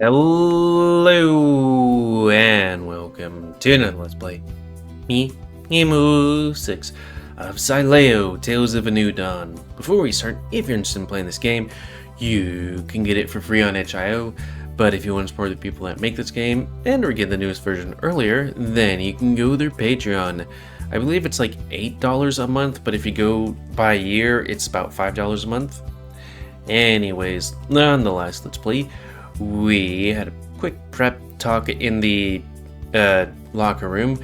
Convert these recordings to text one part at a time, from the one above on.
Hello and welcome to another Let's Play. Me, GamerWolfSix of Sileo, Tales of a New Dawn. Before we start, if you're interested in playing this game, you can get it for free on itch.io. But if you want to support the people that make this game and or get the newest version earlier, then you can go to their Patreon. I believe it's like $8 a month, but if you go by a year, it's about $5 a month. Anyways, nonetheless, let's play. We had a quick prep talk in the locker room,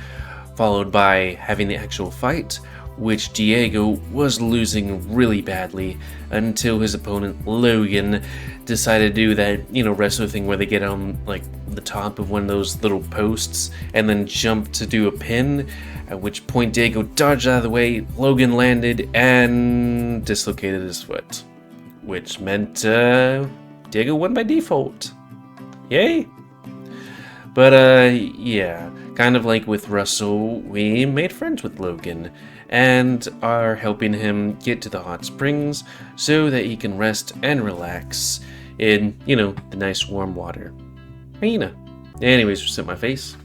followed by having the actual fight, which Diego was losing really badly until his opponent Logan decided to do that, wrestler thing where they get on like the top of one of those little posts and then jump to do a pin, at which point Diego dodged out of the way, Logan landed and dislocated his foot, which meant Diego won by default. Yay! But yeah, kind of like with Russell, we made friends with Logan and are helping him get to the hot springs so that he can rest and relax in, the nice warm water. Hyena. Anyways, just set my face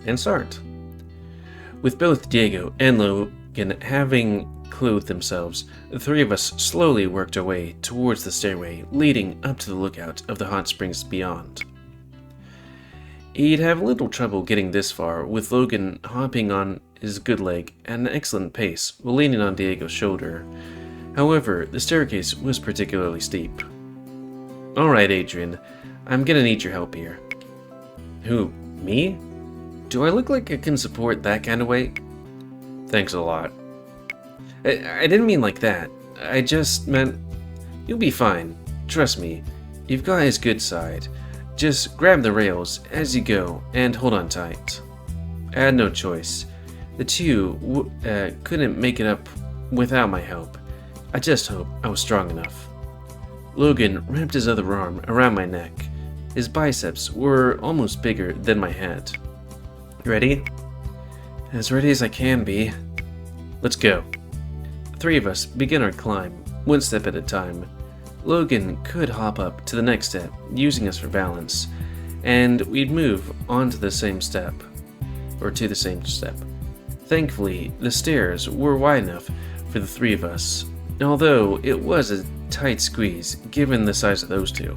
and start. With both Diego and Logan having clothed themselves, the three of us slowly worked our way towards the stairway leading up to the lookout of the hot springs beyond. He'd have little trouble getting this far, with Logan hopping on his good leg at an excellent pace while leaning on Diego's shoulder. However, the staircase was particularly steep. Alright, Adrian, I'm gonna need your help here. Who, me? Do I look like I can support that kind of weight? Thanks a lot. I didn't mean like that. I just meant you'll be fine. Trust me, you've got his good side. Just grab the rails as you go and hold on tight. I had no choice. The two couldn't make it up without my help. I just hope I was strong enough. Logan wrapped his other arm around my neck. His biceps were almost bigger than my head. Ready? As ready as I can be. Let's go. The three of us begin our climb, one step at a time. Logan could hop up to the next step, using us for balance, and we'd move on to the same step. Thankfully, the stairs were wide enough for the three of us, although it was a tight squeeze given the size of those two.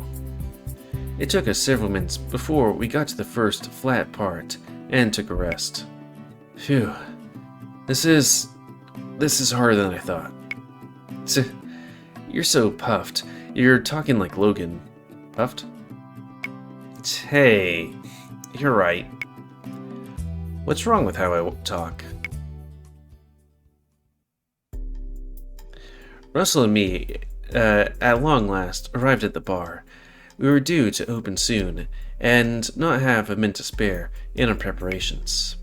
It took us several minutes before we got to the first flat part and took a rest. Phew. This is harder than I thought. You're so puffed. You're talking like Logan. Puffed? Hey, you're right. What's wrong with how I talk? Russell and me, at long last, arrived at the bar. We were due to open soon, and not have a minute to spare in our preparations.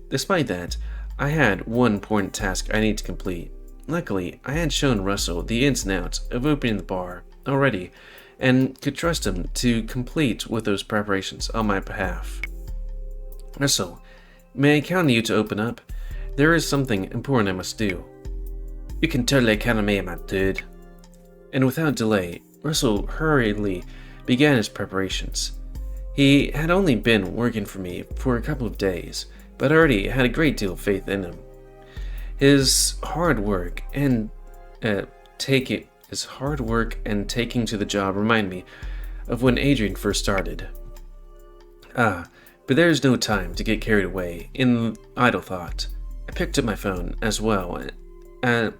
Despite that, I had one important task I need to complete. Luckily, I had shown Russell the ins and outs of opening the bar already, and could trust him to complete with those preparations on my behalf. Russell, may I count on you to open up? There is something important I must do. You can totally count on me, my dude. And without delay, Russell hurriedly began his preparations. He had only been working for me for a couple of days, but already had a great deal of faith in him. His hard work and taking to the job remind me of when Adrian first started. But there is no time to get carried away in idle thought. I picked up my phone as well as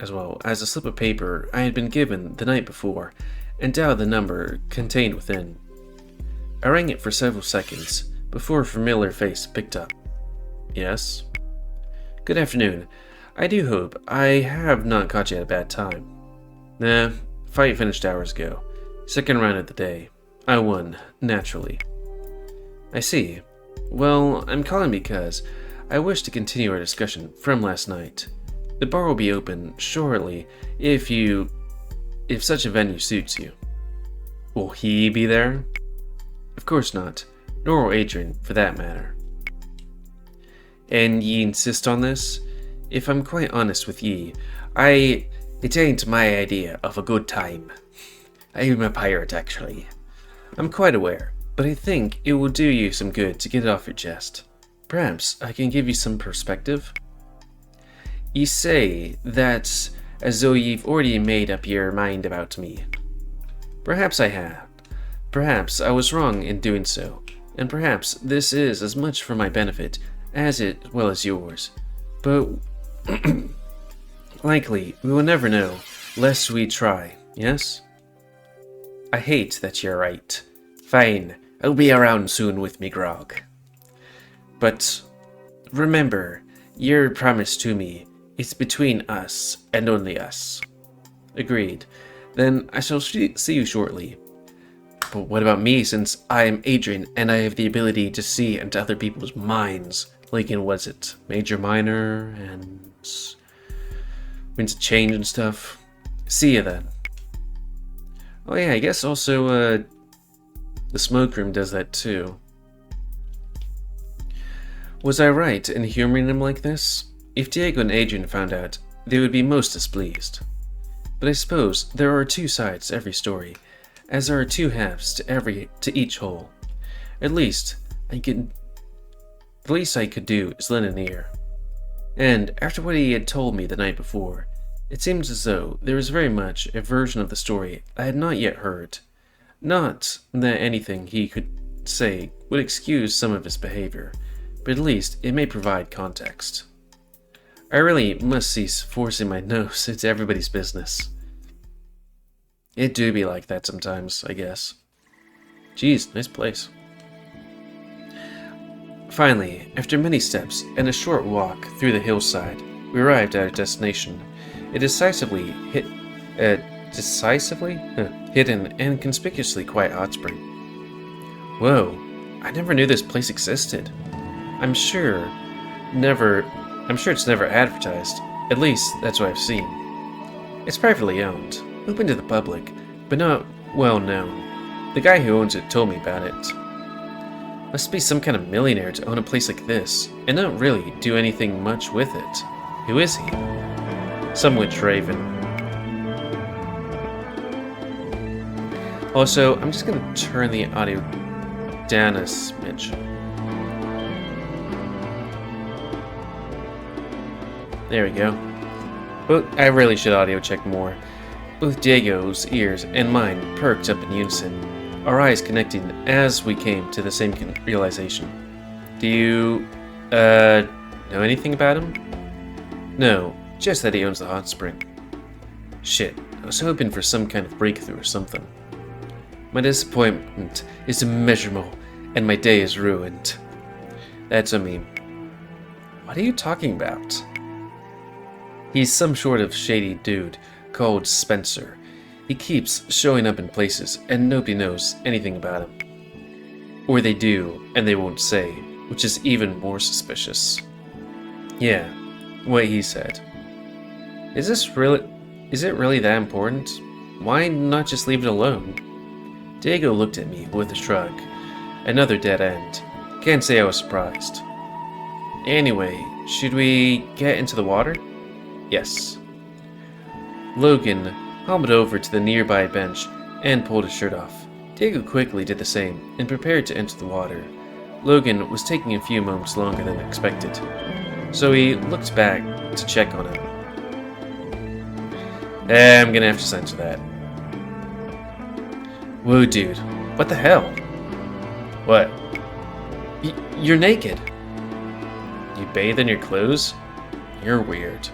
a slip of paper I had been given the night before, and dialed the number contained within. I rang it for several seconds before a familiar face picked up. Yes? Good afternoon. I do hope I have not caught you at a bad time. Nah, fight finished hours ago. Second round of the day. I won, naturally. I see. Well, I'm calling because I wish to continue our discussion from last night. The bar will be open shortly if such a venue suits you. Will he be there? Of course not, nor will Adrian, for that matter. And ye insist on this? If I'm quite honest with ye, it ain't my idea of a good time. I am a pirate, actually. I'm quite aware, but I think it will do you some good to get it off your chest. Perhaps I can give you some perspective. You say that as though you've already made up your mind about me. Perhaps I have. Perhaps I was wrong in doing so, and perhaps this is as much for my benefit as well as yours. But likely we will never know, lest we try, yes? I hate that you're right. Fine, I'll be around soon with me grog. But remember, your promise to me is between us and only us. Agreed. Then I shall see you shortly. But what about me, since I am Adrian and I have the ability to see into other people's minds? Like in, what's it, Major, Minor, and Winds of Change and stuff? See ya then. Oh yeah, I guess also the smoke room does that too. Was I right in humoring him like this? If Diego and Adrian found out, they would be most displeased. But I suppose there are two sides to every story, as there are two halves to each whole. At least I could do is lend an ear. And after what he had told me the night before, it seems as though there was very much a version of the story I had not yet heard. Not that anything he could say would excuse some of his behavior, but at least it may provide context. I really must cease forcing my nose into everybody's business. It do be like that sometimes, I guess. Geez, nice place. Finally, after many steps and a short walk through the hillside, we arrived at our destination. A decisively hidden and conspicuously quiet hot spring. Whoa, I never knew this place existed. I'm sure it's never advertised. At least, that's what I've seen. It's privately owned, open to the public, but not well known. The guy who owns it told me about it. Must be some kind of millionaire to own a place like this, and not really do anything much with it. Who is he? Some witch raven. Also, I'm just gonna turn the audio down a smidge. There we go. But I really should audio check more. Both Diego's ears and mine perked up in unison, our eyes connecting as we came to the same realization. Do you, know anything about him? No, just that he owns the hot spring. Shit, I was hoping for some kind of breakthrough or something. My disappointment is immeasurable, and my day is ruined. That's a meme. What are you talking about? He's some sort of shady dude called Spencer. He keeps showing up in places and nobody knows anything about him. Or they do, and they won't say, which is even more suspicious. Yeah, what he said. Is it really that important? Why not just leave it alone? Diego looked at me with a shrug. Another dead end. Can't say I was surprised. Anyway, should we get into the water? Yes. Logan hobbled over to the nearby bench and pulled his shirt off. Diego quickly did the same and prepared to enter the water. Logan was taking a few moments longer than expected, so he looked back to check on him. I'm gonna have to censor that. Whoa, dude. What the hell? What? You're naked. You bathe in your clothes? You're weird.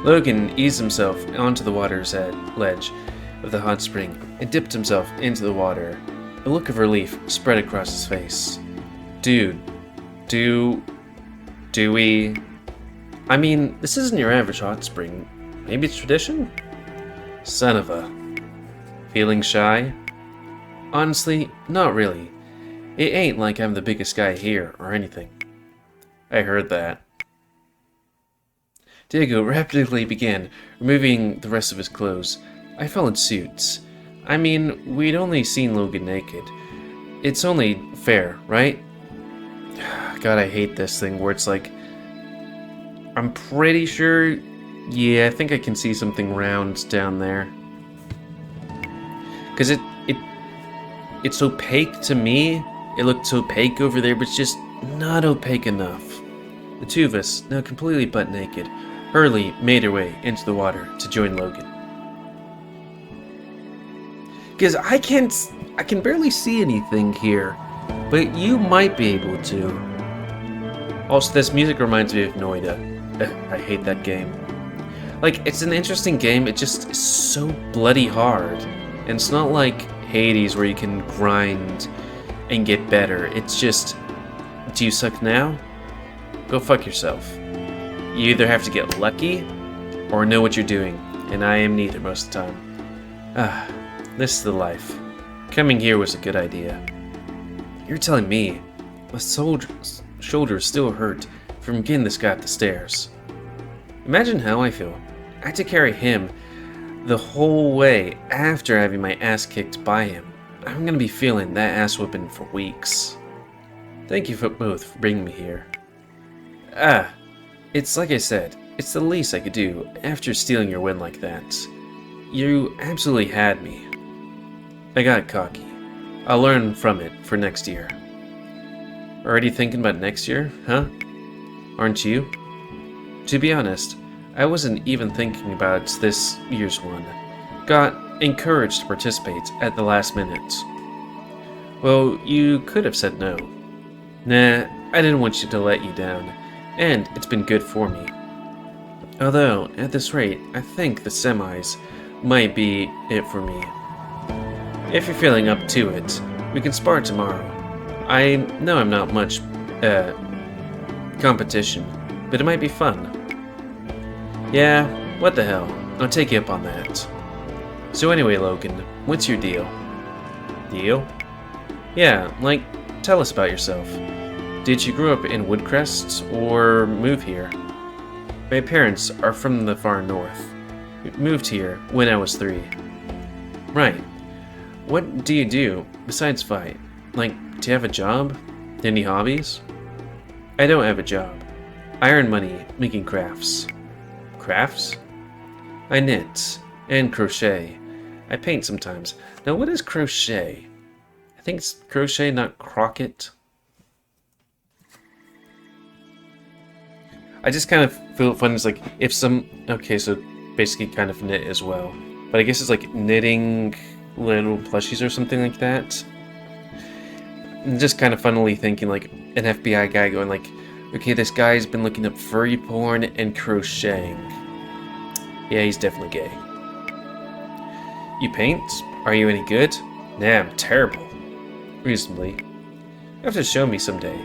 Logan eased himself onto the water's ledge of the hot spring and dipped himself into the water. A look of relief spread across his face. Dude, do we... I mean, this isn't your average hot spring. Maybe it's tradition? Son of a... Feeling shy? Honestly, not really. It ain't like I'm the biggest guy here or anything. I heard that. Diego rapidly began removing the rest of his clothes. I followed suit. I mean, we'd only seen Logan naked. It's only fair, right? God, I hate this thing where it's like... I'm pretty sure... Yeah, I think I can see something round down there. Because it's opaque to me. It looks opaque over there, but it's just not opaque enough. The two of us, now completely butt naked, hurriedly made our way into the water to join Logan. Because I can barely see anything here, but you might be able to. Also, this music reminds me of Noida. I hate that game. Like, it's an interesting game, it just is so bloody hard. And it's not like Hades where you can grind and get better. It's just, do you suck now? Go fuck yourself. You either have to get lucky or know what you're doing, and I am neither most of the time. This is the life. Coming here was a good idea. You're telling me my shoulders still hurt from getting this guy up the stairs. Imagine how I feel. I had to carry him the whole way after having my ass kicked by him. I'm gonna be feeling that ass whipping for weeks. Thank you both for bringing me here. It's like I said, it's the least I could do after stealing your win like that. You absolutely had me. I got cocky. I'll learn from it for next year. Already thinking about next year, huh? Aren't you? To be honest, I wasn't even thinking about this year's one. Got encouraged to participate at the last minute. Well, you could have said no. Nah, I didn't want you to let you down, and it's been good for me. Although, at this rate, I think the semis might be it for me. If you're feeling up to it, we can spar tomorrow. I know I'm not much, competition, but it might be fun. Yeah, what the hell, I'll take you up on that. So anyway, Logan, what's your deal? Deal? Yeah, like, tell us about yourself. Did you grow up in Woodcrest, or move here? My parents are from the far north. We moved here when I was 3. Right. What do you do besides fight? Like, do you have a job? Any hobbies? I don't have a job. I earn money making crafts. Crafts? I knit and crochet. I paint sometimes. Now, what is crochet? I think it's crochet, not croquet. I just kind of feel funny. It's like if some. Okay, so basically kind of knit as well. But I guess it's like knitting little plushies or something like that. And just kind of funnily thinking like an FBI guy going like, okay, this guy's been looking up furry porn and crocheting. Yeah, he's definitely gay. You paint? Are you any good? Nah, I'm terrible. Reasonably. You have to show me someday.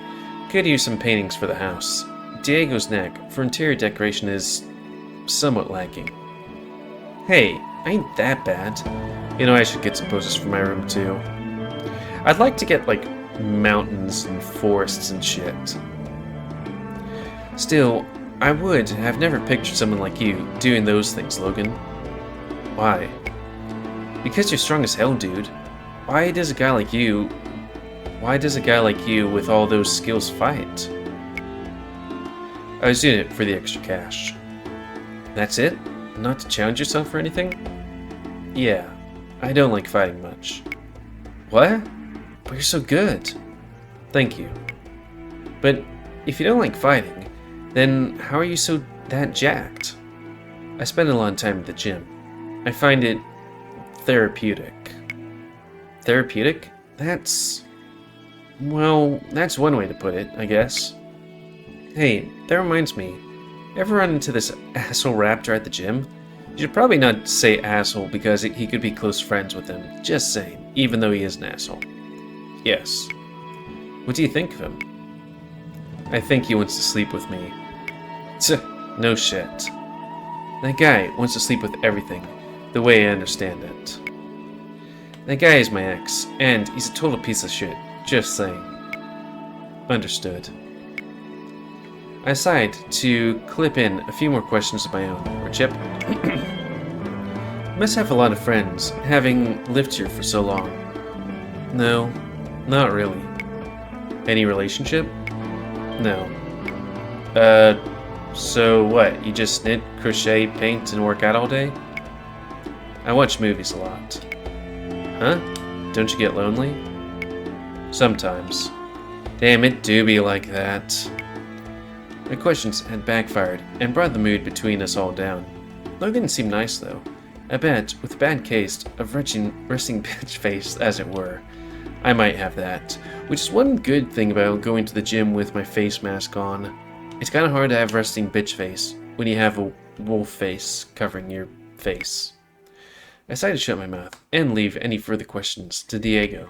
Could use some paintings for the house. Diego's neck for interior decoration is somewhat lacking. Hey, I ain't that bad. You know, I should get some posters for my room too. I'd like to get like mountains and forests and shit. Still, I would have never pictured someone like you doing those things, Logan. Why? Because you're strong as hell, dude. Why does a guy like you with all those skills fight? I was doing it for the extra cash. That's it? Not to challenge yourself or anything? Yeah, I don't like fighting much. What? But you're so good. Thank you. But if you don't like fighting, then how are you that jacked? I spend a lot of time at the gym. I find it therapeutic. Therapeutic? That's one way to put it, I guess. Hey, that reminds me. Ever run into this asshole raptor at the gym? You should probably not say asshole because he could be close friends with him. Just saying, even though he is an asshole. Yes. What do you think of him? I think he wants to sleep with me. No shit. That guy wants to sleep with everything, the way I understand it. That guy is my ex, and he's a total piece of shit. Just saying. Understood. I sighed to clip in a few more questions of my own. Or Chip. Must have a lot of friends, having lived here for so long. No, not really. Any relationship? No. So what? You just knit, crochet, paint, and work out all day? I watch movies a lot. Huh? Don't you get lonely? Sometimes. Damn, it do be like that. My questions had backfired and brought the mood between us all down. Logan seemed nice though. I bet, with a bad case of resting bitch face, as it were. I might have that, which is one good thing about going to the gym with my face mask on. It's kinda hard to have resting bitch face when you have a wolf face covering your face. I decided to shut my mouth and leave any further questions to Diego.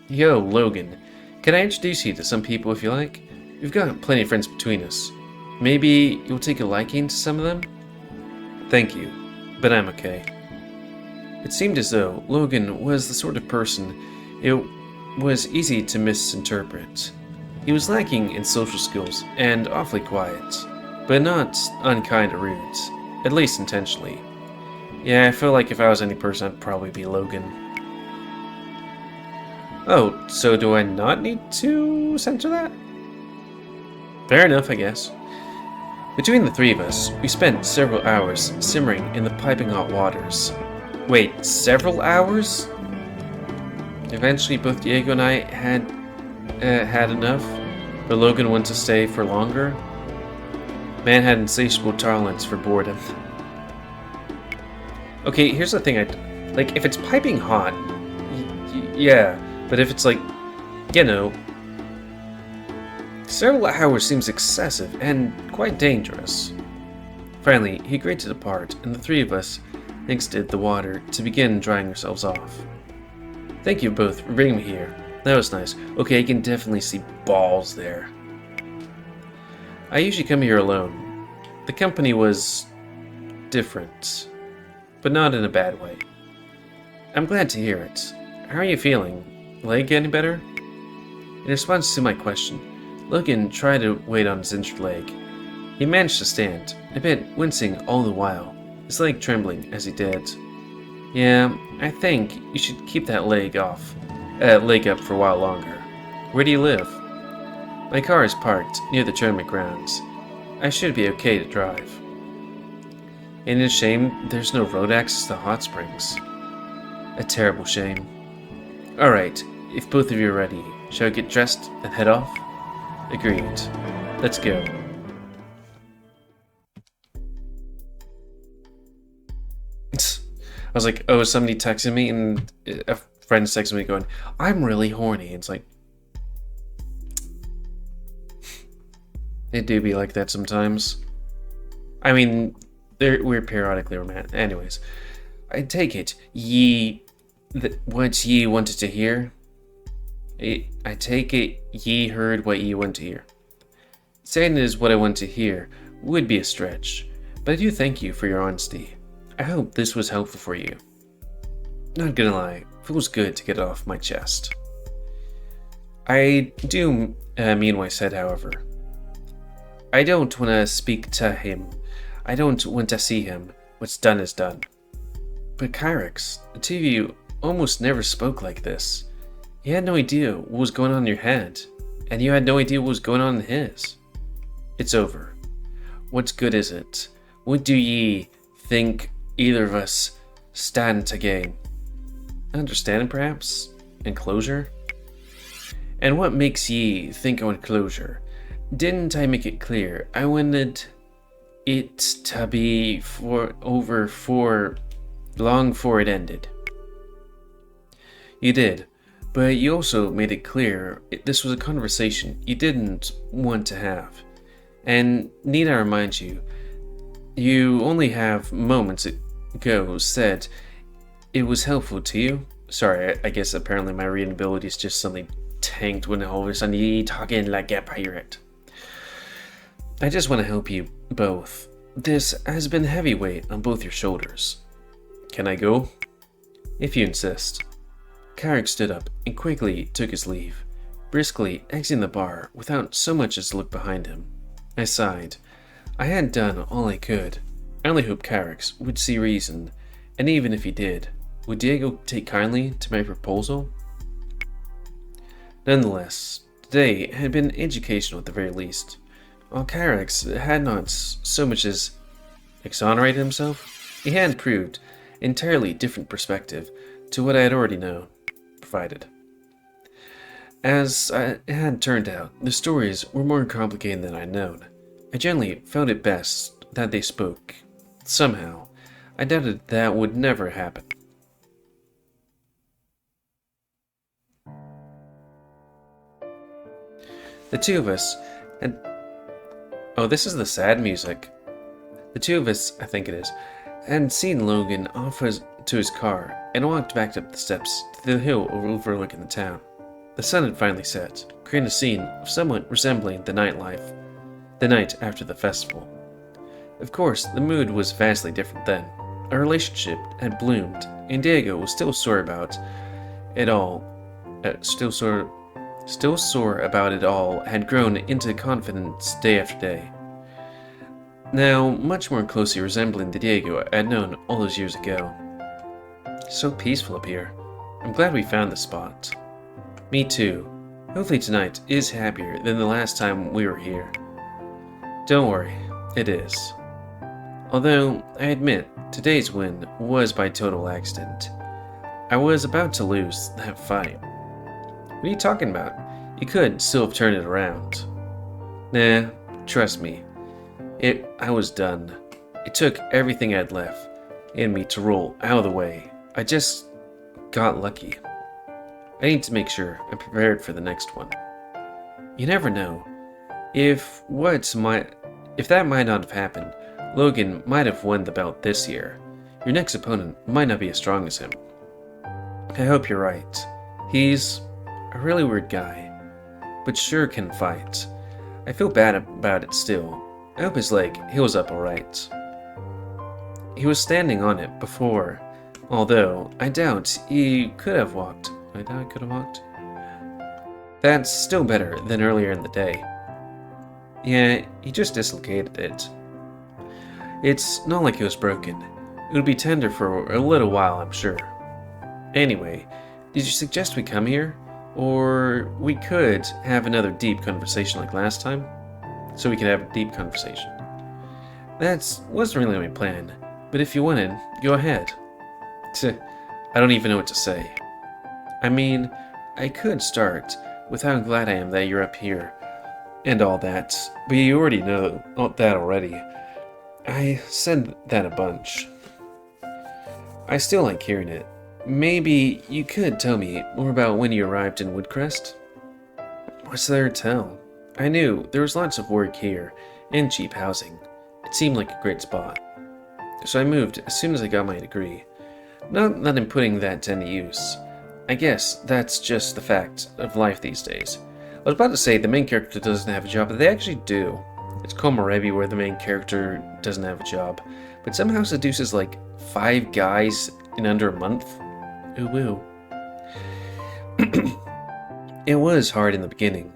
Yo, Logan, can I introduce you to some people if you like? We've got plenty of friends between us. Maybe you'll take a liking to some of them? Thank you, but I'm okay. It seemed as though Logan was the sort of person it was easy to misinterpret. He was lacking in social skills and awfully quiet, but not unkind or rude, at least intentionally. Yeah, I feel like if I was any person, I'd probably be Logan. Oh, so do I not need to censor that? Fair enough, I guess. Between the three of us, we spent several hours simmering in the piping hot waters. Wait, several hours? Eventually, both Diego and I had enough, but Logan wanted to stay for longer. Man had insatiable tolerance for boredom. Okay, here's the thing. Like, if it's piping hot, yeah, but if it's like, you know, several hours seems excessive and quite dangerous. Finally, he agreed to depart, and the three of us exited the water to begin drying ourselves off. Thank you both for bringing me here. That was nice. Okay, I can definitely see balls there. I usually come here alone. The company was different, but not in a bad way. I'm glad to hear it. How are you feeling? Leg getting better? In response to my question, Logan tried to wait on his injured leg. He managed to stand, a bit wincing all the while, his leg trembling as he did. Yeah, I think you should keep that leg up for a while longer. Where do you live? My car is parked near the tournament grounds. I should be okay to drive. Ain't it a shame there's no road access to hot springs? A terrible shame. Alright, if both of you are ready, shall I get dressed and head off? Agreed. Let's go. I was like, oh, somebody texted me, and a friend texted me going, I'm really horny. It's like, it do be like that sometimes. I mean, we're periodically romantic. Anyways, I take it, what ye wanted to hear? I take it ye heard what ye want to hear. Saying it is what I want to hear would be a stretch, but I do thank you for your honesty. I hope this was helpful for you. Not gonna lie, feels good to get it off my chest. I do mean what I said, however. I don't want to speak to him. I don't want to see him. What's done is done. But Kyrex, the two of you almost never spoke like this. He had no idea what was going on in your head, and you had no idea what was going on in his. It's over. What good is it? What do ye think either of us stand to gain? Understanding, perhaps? And closure? And what makes ye think I want closure? Didn't I make it clear I wanted it to be over long before it ended? You did, but you also made it clear this was a conversation you didn't want to have. And need I remind you, you only have moments ago said it was helpful to you. Sorry, I guess apparently my reading ability is just suddenly tanked when all of a sudden you talking like a pirate. I just want to help you both. This has been heavy weight on both your shoulders. Can I go? If you insist. Carrick stood up and quickly took his leave, briskly exiting the bar without so much as a look behind him. I sighed. I had done all I could. I only hoped Carrick would see reason, and even if he did, would Diego take kindly to my proposal? Nonetheless, today had been educational at the very least. While Carrick had not so much as exonerated himself, he had proved an entirely different perspective to what I had already known, provided. As it had turned out, the stories were more complicated than I'd known. I generally found it best that they spoke. Somehow, I doubted that would never happen. The two of us had... Oh, this is the sad music. The two of us, I think it is, had seen Logan off to his car and walked back up the steps to the hill overlooking the town. The sun had finally set, creating a scene somewhat resembling the nightlife, the night after the festival. Of course, the mood was vastly different then. Our relationship had bloomed, and Diego was still sore about it all. Still sore about it all, had grown into confidence day after day. Now, much more closely resembling the Diego I had known all those years ago. So peaceful up here. I'm glad we found this spot. Me too. Hopefully tonight is happier than the last time we were here. Don't worry, it is. Although, I admit, today's win was by total accident. I was about to lose that fight. What are you talking about? You could still have turned it around. Nah, trust me. I was done. It took everything I'd left in me to roll out of the way. I just got lucky. I need to make sure I'm prepared for the next one. You never know. If that might not have happened, Logan might have won the belt this year. Your next opponent might not be as strong as him. I hope you're right. He's a really weird guy, but sure can fight. I feel bad about it still. I hope his leg heals up alright. He was standing on it before, although I doubt he could have walked. That's still better than earlier in the day. Yeah, he just dislocated it. It's not like it was broken. It would be tender for a little while, I'm sure. Anyway, did you suggest we come here? Or we could have another deep conversation like last time? So we could have a deep conversation. That wasn't really my plan, but if you wanted, go ahead. I don't even know what to say. I mean, I could start with how glad I am that you're up here and all that, but you already know that already. I said that a bunch. I still like hearing it. Maybe you could tell me more about when you arrived in Woodcrest? What's there to tell? I knew there was lots of work here and cheap housing. It seemed like a great spot. So I moved as soon as I got my degree. Not that I'm putting that to any use. I guess that's just the fact of life these days. I was about to say the main character doesn't have a job, but they actually do. It's Komorebi where the main character doesn't have a job, but somehow seduces like 5 guys in under a month. Ooh woo. It was hard in the beginning.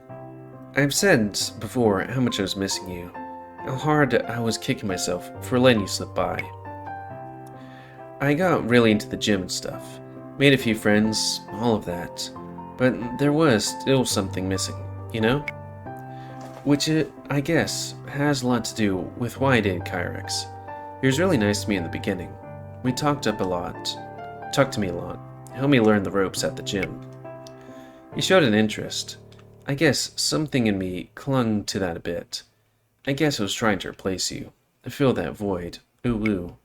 I've said before how much I was missing you, how hard I was kicking myself for letting you slip by. I got really into the gym and stuff, made a few friends, all of that, but there was still something missing, you know? Which I guess has a lot to do with why I dated Kyrex. He was really nice to me in the beginning. We talked to me a lot, helped me learn the ropes at the gym. He showed an interest. I guess something in me clung to that a bit. I guess I was trying to replace you, to fill that void. Ooh woo.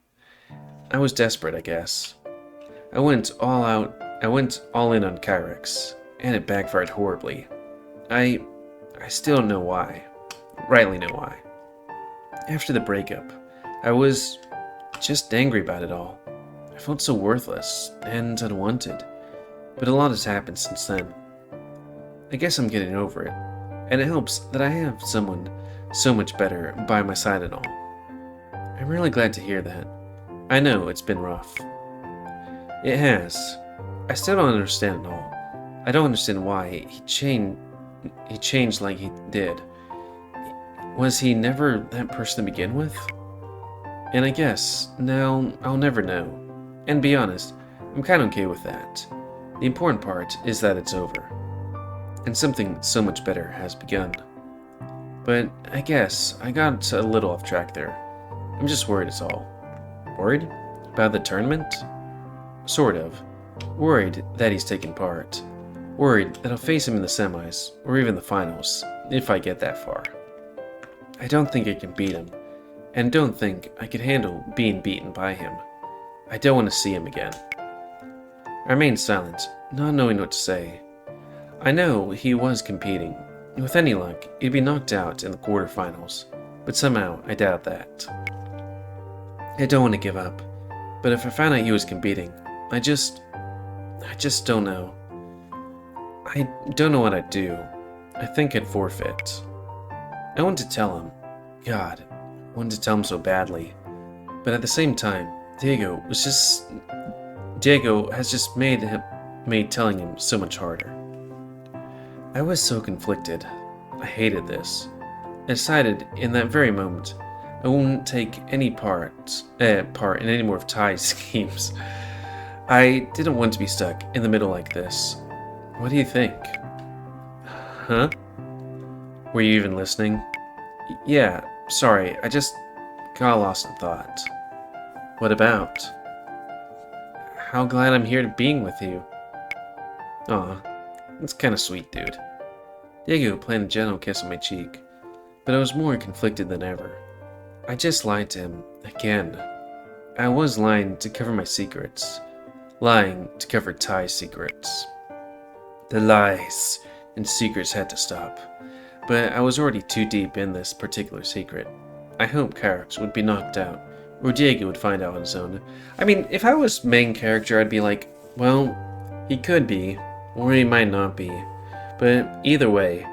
I was desperate, I guess. I went all in on Kyrex, and it backfired horribly. I still don't know why. Rightly know why. After the breakup, I was just angry about it all. I felt so worthless and unwanted, but a lot has happened since then. I guess I'm getting over it, and it helps that I have someone so much better by my side and all. I'm really glad to hear that. I know it's been rough. It has. I still don't understand it all. I don't understand why he changed like he did. Was he never that person to begin with? And I guess now I'll never know. And be honest, I'm kind of okay with that. The important part is that it's over. And something so much better has begun. But I guess I got a little off track there. I'm just worried is all. Worried? About the tournament? Sort of. Worried that he's taking part. Worried that I'll face him in the semis, or even the finals, if I get that far. I don't think I can beat him, and don't think I could handle being beaten by him. I don't want to see him again. I remained silent, not knowing what to say. I know he was competing. With any luck, he'd be knocked out in the quarterfinals, but somehow I doubt that. I don't want to give up, but if I found out he was competing, I just don't know. I don't know what I'd do. I think I'd forfeit. I wanted to tell him. God, I wanted to tell him so badly. But at the same time, Diego has just made telling him so much harder. I was so conflicted. I hated this. I decided in that very moment I wouldn't take any part in any more of Ty's schemes. I didn't want to be stuck in the middle like this. What do you think? Huh? Were you even listening? Yeah, sorry, I just got lost in thought. What about? How glad I'm here to being with you. Aw, that's kinda sweet, dude. Diego planted a gentle kiss on my cheek, but I was more conflicted than ever. I just lied to him, again. I was lying to cover my secrets. Lying to cover Ty's secrets. The lies and secrets had to stop, but I was already too deep in this particular secret. I hoped Kyrax would be knocked out, or Diego would find out on his own. I mean, if I was main character, I'd be like, well, he could be, or he might not be. But either way,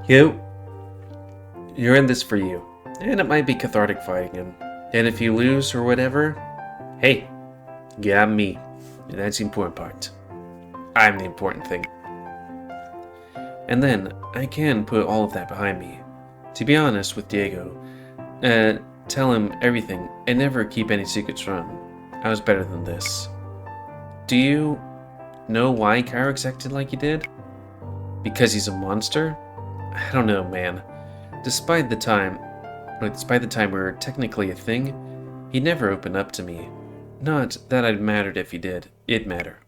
you're in this for you, and it might be cathartic fighting him. And if you lose or whatever, hey, you got me, and that's the important part. I'm the important thing. And then I can put all of that behind me. To be honest with Diego, tell him everything and never keep any secrets from him. I was better than this. Do you know why Kyrax acted like he did? Because he's a monster? I don't know, man. Despite the time we were technically a thing, he never opened up to me. Not that it mattered if he did, it'd matter.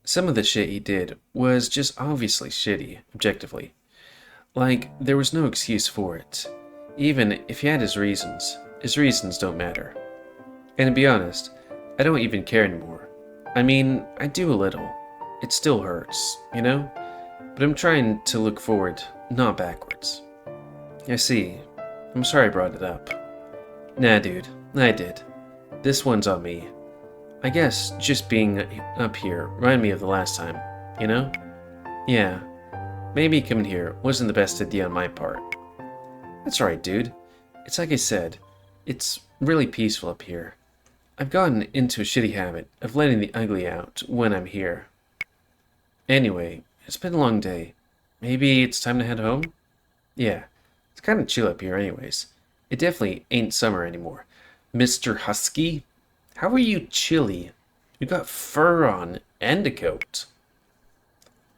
Some of the shit he did was just obviously shitty, objectively. Like, there was no excuse for it. Even if he had his reasons don't matter. And to be honest, I don't even care anymore. I mean, I do a little. It still hurts, you know? But I'm trying to look forward, not backwards. I see. I'm sorry I brought it up. Nah, dude, I did. This one's on me. I guess just being up here reminded me of the last time, you know? Yeah, maybe coming here wasn't the best idea on my part. That's right, dude. It's like I said, it's really peaceful up here. I've gotten into a shitty habit of letting the ugly out when I'm here. Anyway, it's been a long day. Maybe it's time to head home? Yeah, it's kind of chill up here anyways. It definitely ain't summer anymore. Mr. Husky? How are you chilly? You got fur on and a coat.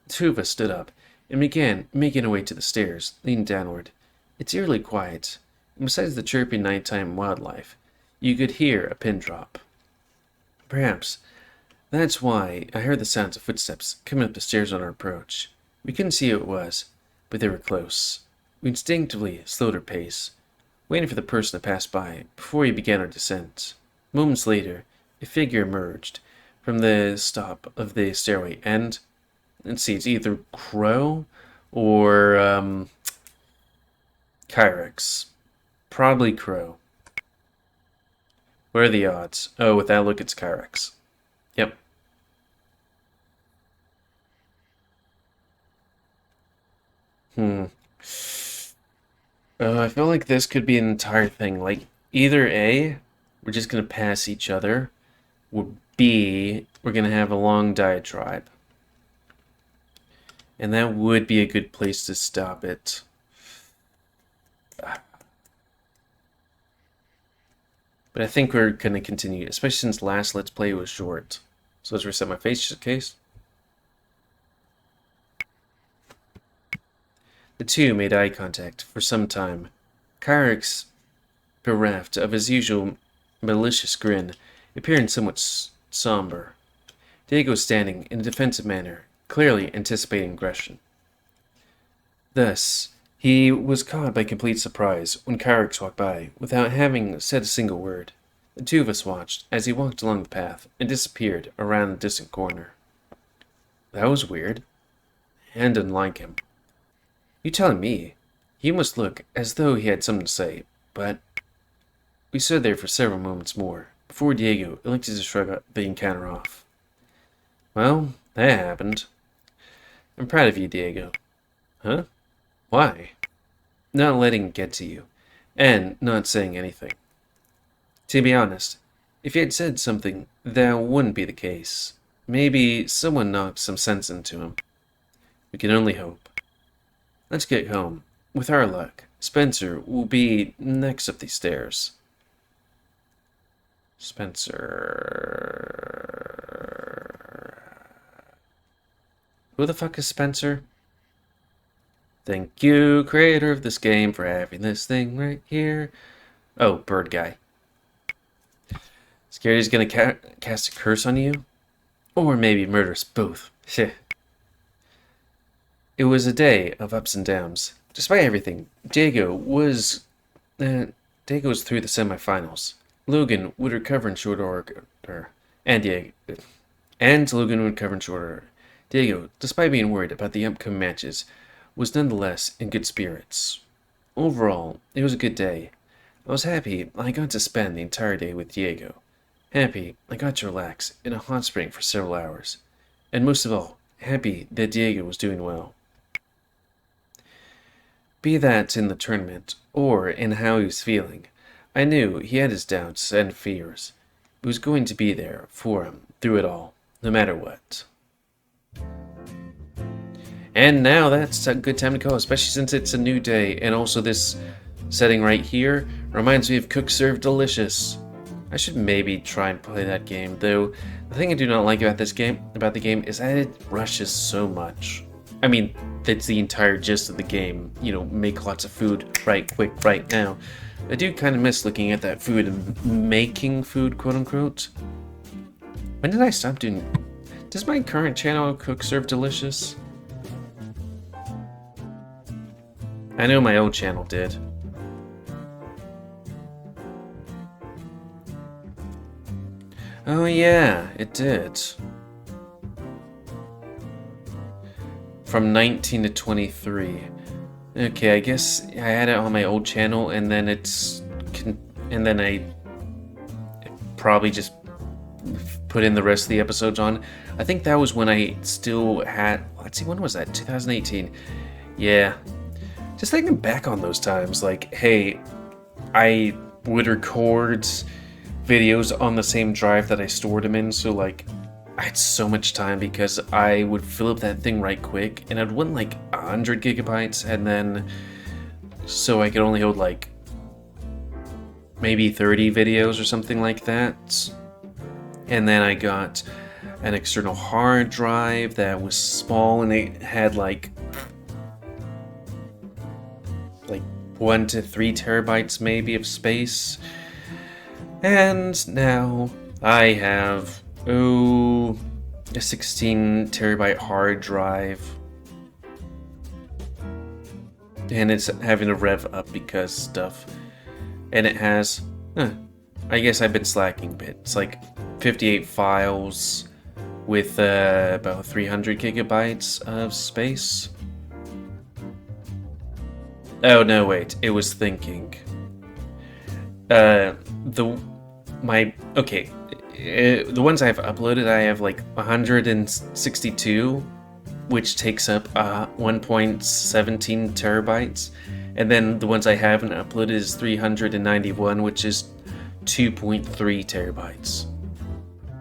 The two of us stood up and began making our way to the stairs, leaning downward. It's eerily quiet, and besides the chirping nighttime wildlife, you could hear a pin drop. Perhaps that's why I heard the sounds of footsteps coming up the stairs on our approach. We couldn't see who it was, but they were close. We instinctively slowed our pace, waiting for the person to pass by before we began our descent. Moments later, a figure emerged from the stop of the stairway, and let's see, it's either Crow or Kyrax. Probably Crow. What are the odds? Oh, with that look, it's Kyrax. Yep. I feel like this could be an entire thing. Like, either A, we're just going to pass each other, or B, we're going to have a long diatribe. And that would be a good place to stop it. But I think we're going to continue, especially since last Let's Play was short. So let's reset my face just in case. The two made eye contact for some time. Kyrax, bereft of his usual malicious grin, appearing somewhat somber. Diego was standing in a defensive manner, clearly anticipating aggression. Thus, he was caught by complete surprise when Kyrix walked by, without having said a single word. The two of us watched as he walked along the path and disappeared around a distant corner. That was weird. Anne didn't like him. You telling me? He must look as though he had something to say, but... We stood there for several moments more, before Diego elected to shrug the encounter off. Well, that happened. I'm proud of you, Diego. Huh? Why? Not letting it get to you, and not saying anything. To be honest, if you had said something, that wouldn't be the case. Maybe someone knocked some sense into him. We can only hope. Let's get home. With our luck, Spencer will be next up these stairs. Spencer... Who the fuck is Spencer? Thank you, creator of this game, for having this thing right here. Oh, bird guy. Scared he's gonna cast a curse on you? Or maybe murder us both. It was a day of ups and downs. Despite everything, Diego was through the semifinals. Logan would recover in short order, and Logan would recover in short order. Diego, despite being worried about the upcoming matches, was nonetheless in good spirits. Overall, it was a good day. I was happy I got to spend the entire day with Diego. Happy I got to relax in a hot spring for several hours. And most of all, happy that Diego was doing well. Be that in the tournament, or in how he was feeling, I knew he had his doubts and fears. He was going to be there for him through it all, no matter what. And now that's a good time to call, especially since it's a new day, and also this setting right here reminds me of Cook Serve Delicious. I should maybe try and play that game, though the thing I do not like about the game is that it rushes so much. I mean, that's the entire gist of the game, you know, make lots of food right quick right now. I do kind of miss looking at that food and making food, quote unquote. When did I stop doing... Does my current channel Cook Serve Delicious? I know my old channel did. Oh yeah, it did. From 19 to 23. Okay, I guess I had it on my old channel, and then I probably just put in the rest of the episodes on. I think that was when I still had... Let's see, when was that? 2018. Yeah. Just thinking back on those times, like, hey, I would record videos on the same drive that I stored them in, so like I had so much time because I would fill up that thing right quick, and I'd want like 100 gigabytes, and then so I could only hold like maybe 30 videos or something like that. And then I got an external hard drive that was small, and it had like 1 to 3 terabytes maybe of space. And now I have, a 16 terabyte hard drive. And it's having to rev up because stuff. And it has, I guess I've been slacking a bit. It's like 58 files with about 300 gigabytes of space. Oh no, wait, it was thinking. The ones I've uploaded, I have like 162, which takes up 1.17 terabytes, and then the ones I haven't uploaded is 391, which is 2.3 terabytes.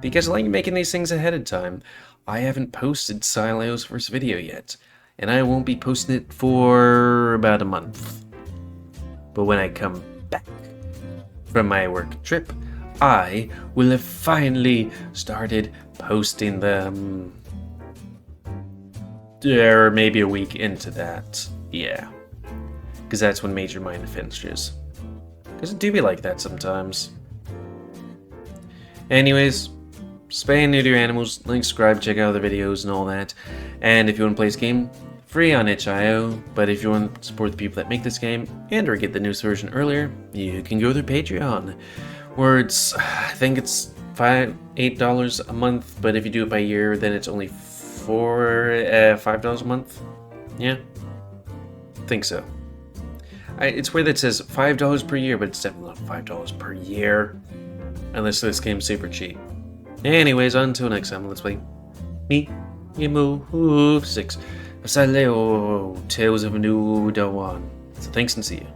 Because I like making these things ahead of time, I haven't posted Sileo's first video yet, and I won't be posting it for about a month. But when I come back from my work trip, I will have finally started posting them. Or maybe a week into that. Yeah. Because that's when Major Minor finishes. Because it do be like that sometimes. Anyways, Spay and neuter your animals, like, subscribe, check out other videos and all that. And if you want to play this game, free on itch.io, but if you want to support the people that make this game and or get the newest version earlier, you can go to their Patreon, where it's, I think it's $8 a month, but if you do it by year, then it's only $5 a month. Yeah, I think so. It's weird that it says $5 per year, but it's definitely not $5 per year, unless this game's super cheap. Anyways, until next time, let's play me, GamerWolfSix, Sileo, Tales of a New Dawn. So thanks and see you.